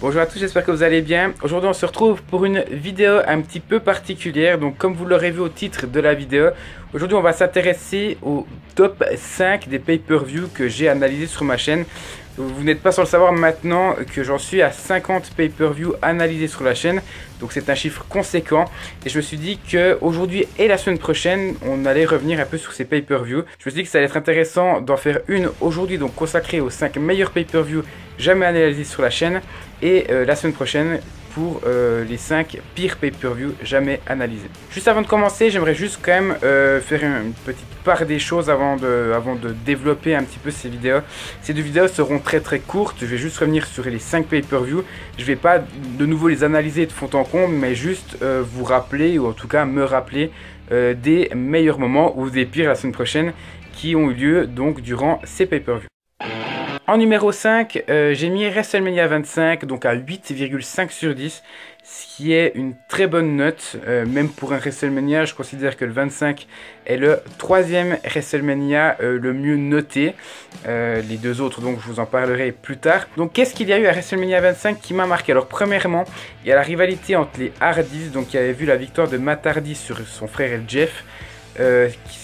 Bonjour à tous, j'espère que vous allez bien. Aujourd'hui on se retrouve pour une vidéo un petit peu particulière. Donc comme vous l'aurez vu au titre de la vidéo, aujourd'hui on va s'intéresser au top 5 des pay-per-view que j'ai analysés sur ma chaîne. Vous n'êtes pas sans le savoir maintenant que j'en suis à 50 pay-per-view analysés sur la chaîne. Donc c'est un chiffre conséquent. Et je me suis dit qu'aujourd'hui et la semaine prochaine, on allait revenir un peu sur ces pay-per-view. Je me suis dit que ça allait être intéressant d'en faire une aujourd'hui, donc consacrée aux 5 meilleurs pay-per-view jamais analysés sur la chaîne. Et la semaine prochaine pour les 5 pires pay-per-view jamais analysés. Juste avant de commencer, j'aimerais juste quand même faire une petite part des choses avant de développer un petit peu ces vidéos. Ces deux vidéos seront très courtes, je vais juste revenir sur les 5 pay-per-view. Je vais pas de nouveau les analyser de fond en comble, mais juste vous rappeler, ou en tout cas me rappeler des meilleurs moments ou des pires la semaine prochaine qui ont eu lieu donc durant ces pay-per-view. En numéro 5, j'ai mis WrestleMania 25, donc à 8,5 sur 10, ce qui est une très bonne note, même pour un WrestleMania. Je considère que le 25 est le troisième WrestleMania le mieux noté, les deux autres donc je vous en parlerai plus tard. Donc qu'est-ce qu'il y a eu à WrestleMania 25 qui m'a marqué? Alors premièrement, il y a la rivalité entre les Hardys, donc qui avait vu la victoire de Matt Hardy sur son frère Jeff.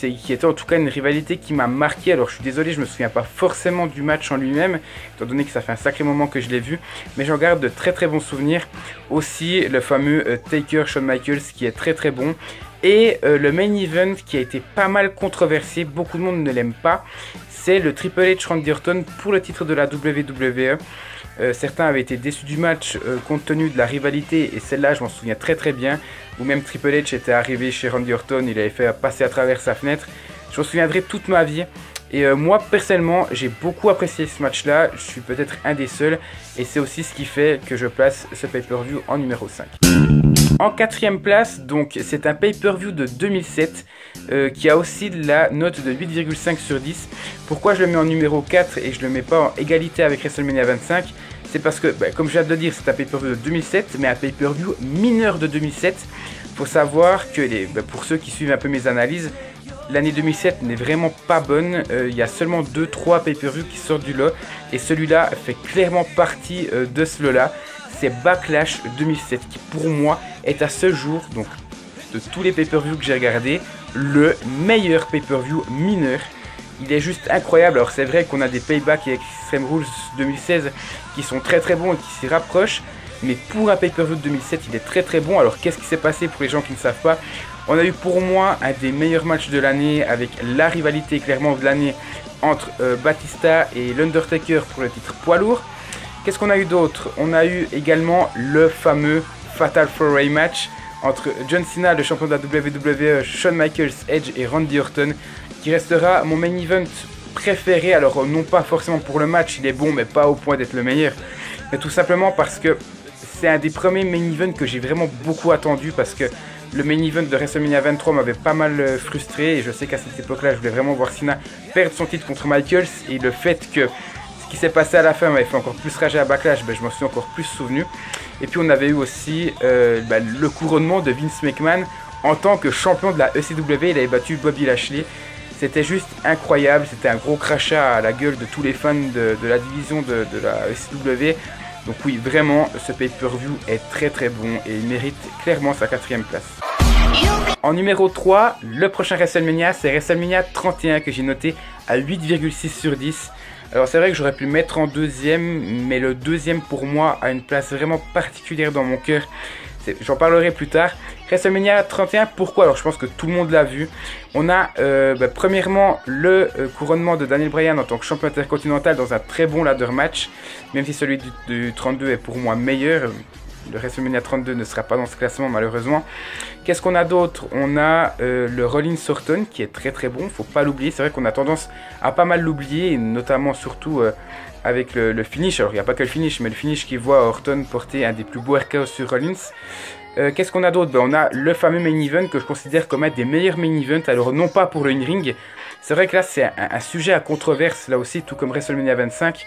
Qui était en tout cas une rivalité qui m'a marqué. Alors je suis désolé, je me souviens pas forcément du match en lui-même, étant donné que ça fait un sacré moment que je l'ai vu, mais j'en garde de très bons souvenirs. Aussi le fameux Taker Shawn Michaels qui est très bon, et le main event qui a été pas mal controversé, beaucoup de monde ne l'aime pas, c'est le Triple H Randy Orton pour le titre de la WWE. Certains avaient été déçus du match compte tenu de la rivalité, et celle-là je m'en souviens très bien, où même Triple H était arrivé chez Randy Orton, il avait fait passer à travers sa fenêtre. Je m'en souviendrai toute ma vie, et moi personnellement j'ai beaucoup apprécié ce match-là, je suis peut-être un des seuls, et c'est aussi ce qui fait que je place ce pay-per-view en numéro 5. En quatrième place, donc c'est un pay-per-view de 2007 qui a aussi la note de 8,5 sur 10. Pourquoi je le mets en numéro 4 et je le mets pas en égalité avec WrestleMania 25? C'est parce que, comme je viens de le dire, c'est un pay-per-view de 2007, mais un pay-per-view mineur de 2007. Faut savoir que, pour ceux qui suivent un peu mes analyses, l'année 2007 n'est vraiment pas bonne. Il y a seulement 2-3 pay-per-view qui sortent du lot, et celui-là fait clairement partie de ce lot-là. C'est Backlash 2007 qui pour moi est à ce jour, donc de tous les pay-per-view que j'ai regardé, le meilleur pay-per-view mineur. Il est juste incroyable. Alors c'est vrai qu'on a des Payback et Extreme Rules 2016 qui sont très bons et qui s'y rapprochent, mais pour un pay-per-view de 2007 il est très bon. Alors qu'est-ce qui s'est passé pour les gens qui ne savent pas? On a eu pour moi un des meilleurs matchs de l'année, avec la rivalité clairement de l'année entre Batista et l'Undertaker pour le titre poids lourd. Qu'est-ce qu'on a eu d'autre? On a eu également le fameux Fatal 4-Way match entre John Cena, le champion de la WWE, Shawn Michaels, Edge et Randy Orton, qui restera mon main event préféré. Alors non pas forcément pour le match, il est bon, mais pas au point d'être le meilleur, mais tout simplement parce que c'est un des premiers main events que j'ai vraiment beaucoup attendu, parce que le main event de WrestleMania 23 m'avait pas mal frustré, et je sais qu'à cette époque-là, je voulais vraiment voir Cena perdre son titre contre Michaels, et le fait que ce qui s'est passé à la fin m'avait fait encore plus rager à Backlash, je m'en suis encore plus souvenu. Et puis on avait eu aussi le couronnement de Vince McMahon en tant que champion de la ECW. Il avait battu Bobby Lashley. C'était juste incroyable, c'était un gros crachat à la gueule de tous les fans de la division de la ECW. Donc oui, vraiment, ce pay-per-view est très bon et il mérite clairement sa 4e place. En numéro 3, le prochain WrestleMania, c'est WrestleMania 31 que j'ai noté à 8,6 sur 10. Alors c'est vrai que j'aurais pu le mettre en deuxième, mais le deuxième pour moi a une place vraiment particulière dans mon cœur. J'en parlerai plus tard. WrestleMania 31, pourquoi? Alors je pense que tout le monde l'a vu. On a premièrement le couronnement de Daniel Bryan en tant que champion intercontinental dans un très bon ladder match, même si celui du 32 est pour moi meilleur. Le WrestleMania 32 ne sera pas dans ce classement malheureusement. Qu'est-ce qu'on a d'autre? On a le Rollins Orton qui est très bon, faut pas l'oublier. C'est vrai qu'on a tendance à pas mal l'oublier, notamment surtout avec le finish. Alors il n'y a pas que le finish, mais le finish qui voit Orton porter un des plus beaux RKO sur Rollins. Qu'est-ce qu'on a d'autre? On a le fameux main event que je considère comme un des meilleurs main events. Alors non pas pour le in-ring, c'est vrai que là c'est un sujet à controverse là aussi, tout comme WrestleMania 25.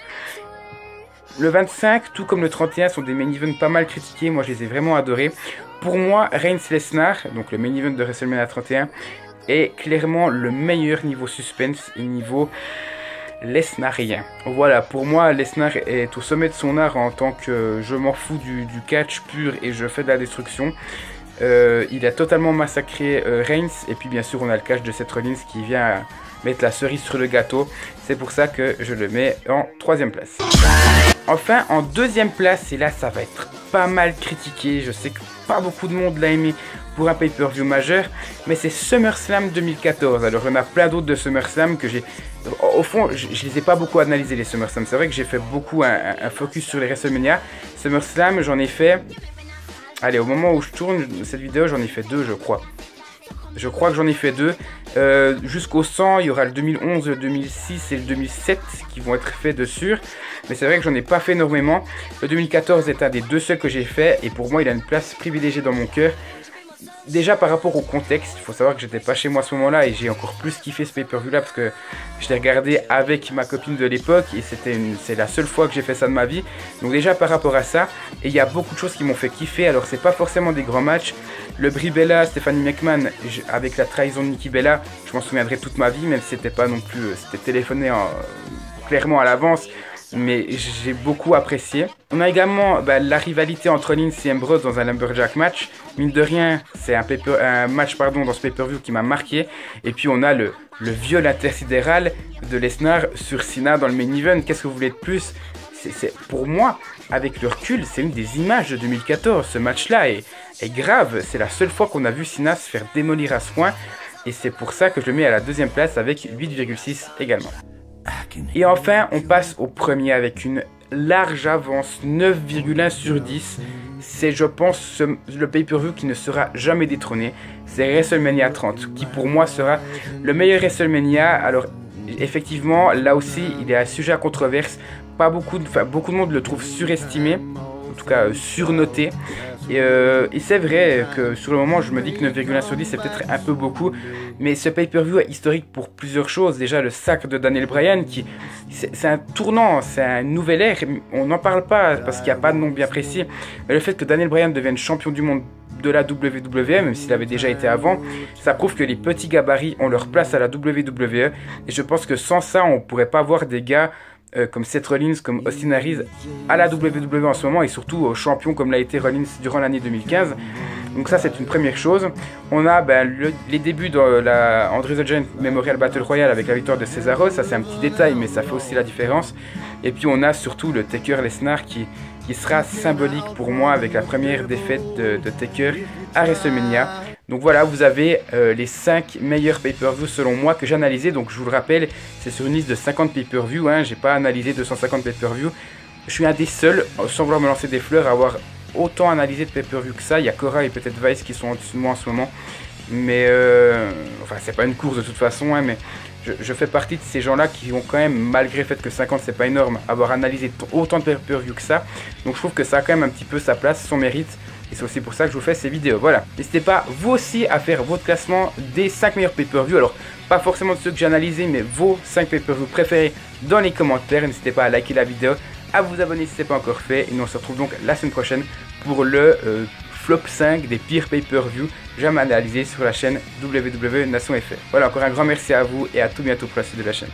Le 25, tout comme le 31, sont des main events pas mal critiqués. Moi, je les ai vraiment adorés. Pour moi, Reigns-Lesnar, donc le main event de WrestleMania 31, est clairement le meilleur niveau suspense et niveau lesnarien. Voilà, pour moi, Lesnar est au sommet de son art en tant que je m'en fous du catch pur et je fais de la destruction. Il a totalement massacré Reigns, et puis bien sûr on a le catch de Seth Rollins qui vient mettre la cerise sur le gâteau. C'est pour ça que je le mets en 3e place. Enfin, en 2e place, et là ça va être pas mal critiqué, je sais que pas beaucoup de monde l'a aimé pour un pay-per-view majeur, mais c'est SummerSlam 2014. Alors il y en a plein d'autres de SummerSlam que j'ai... Au fond, je les ai pas beaucoup analysés les SummerSlam. C'est vrai que j'ai fait beaucoup un focus sur les WrestleMania. SummerSlam, j'en ai fait... Allez, au moment où je tourne cette vidéo, j'en ai fait 2, je crois. Je crois que j'en ai fait 2. Jusqu'au 100, il y aura le 2011, le 2006 et le 2007 qui vont être faits dessus. Mais c'est vrai que j'en ai pas fait énormément. Le 2014 est un des 2 seuls que j'ai fait. Et pour moi, il a une place privilégiée dans mon cœur. Déjà par rapport au contexte, il faut savoir que j'étais pas chez moi à ce moment-là et j'ai encore plus kiffé ce pay-per-view là parce que je l'ai regardé avec ma copine de l'époque et c'est la seule fois que j'ai fait ça de ma vie. Donc déjà par rapport à ça, et il y a beaucoup de choses qui m'ont fait kiffer. Alors c'est pas forcément des grands matchs. Le Brie Bella, Stephanie McMahon avec la trahison de Nikki Bella, je m'en souviendrai toute ma vie, même si c'était pas non plus, c'était téléphoné clairement à l'avance. Mais j'ai beaucoup apprécié. On a également la rivalité entre Rollins et Ambrose dans un Lumberjack match. Mine de rien, c'est un match dans ce pay-per-view qui m'a marqué. Et puis on a le viol intersidéral de Lesnar sur Cena dans le main event. Qu'est-ce que vous voulez de plus? Pour moi, avec le recul, c'est une des images de 2014. Ce match-là est grave. C'est la seule fois qu'on a vu Cena se faire démolir à ce point. Et c'est pour ça que je le mets à la 2e place avec 8,6 également. Et enfin, on passe au premier avec une large avance, 9,1 sur 10. C'est, je pense, le pay-per-view qui ne sera jamais détrôné. C'est WrestleMania 30, qui pour moi sera le meilleur WrestleMania. Alors, effectivement, là aussi, il y a un sujet à controverse. Beaucoup de monde le trouve surestimé, en tout cas surnoté. Et c'est vrai que sur le moment, je me dis que 9,1 sur 10, c'est peut-être un peu beaucoup. Mais ce pay-per-view est historique pour plusieurs choses. Déjà, le sacre de Daniel Bryan, c'est un tournant, c'est un nouvel ère. On n'en parle pas parce qu'il n'y a pas de nom bien précis. Mais le fait que Daniel Bryan devienne champion du monde de la WWE, même s'il avait déjà été avant, ça prouve que les petits gabarits ont leur place à la WWE. Et je pense que sans ça, on ne pourrait pas voir des gars comme Seth Rollins, comme Austin Aries à la WWE en ce moment, et surtout aux champions comme l'a été Rollins durant l'année 2015. Donc ça, c'est une première chose. On a les débuts dans la Andre the Giant Memorial Battle Royale avec la victoire de Cesaro. Ça, c'est un petit détail, mais ça fait aussi la différence. Et puis on a surtout le Taker Lesnar qui sera symbolique pour moi avec la première défaite de Taker à WrestleMania. Donc voilà, vous avez les 5 meilleurs pay-per-view selon moi que j'ai analysés. Donc je vous le rappelle, c'est sur une liste de 50 pay-per-view, hein. J'ai pas analysé 250 pay-per-view. Je suis un des seuls, sans vouloir me lancer des fleurs, à avoir autant analysé de pay-per-view que ça. Il y a Cora et peut-être Vice qui sont en dessous de moi en ce moment. Mais enfin, c'est pas une course de toute façon, hein, mais je fais partie de ces gens-là qui ont quand même, malgré le fait que 50 c'est pas énorme, avoir analysé autant de pay-per-view que ça. Donc je trouve que ça a quand même un petit peu sa place, son mérite. Et c'est aussi pour ça que je vous fais ces vidéos. Voilà. N'hésitez pas vous aussi à faire votre classement des 5 meilleurs pay-per-view. Alors pas forcément de ceux que j'ai analysés, mais vos 5 pay-per-view préférés dans les commentaires. N'hésitez pas à liker la vidéo, à vous abonner si ce n'est pas encore fait. Et nous on se retrouve donc la semaine prochaine pour le flop 5 des pires pay-per-view jamais analysés sur la chaîne WWE Nation FR. Voilà, encore un grand merci à vous et à tout bientôt pour la suite de la chaîne.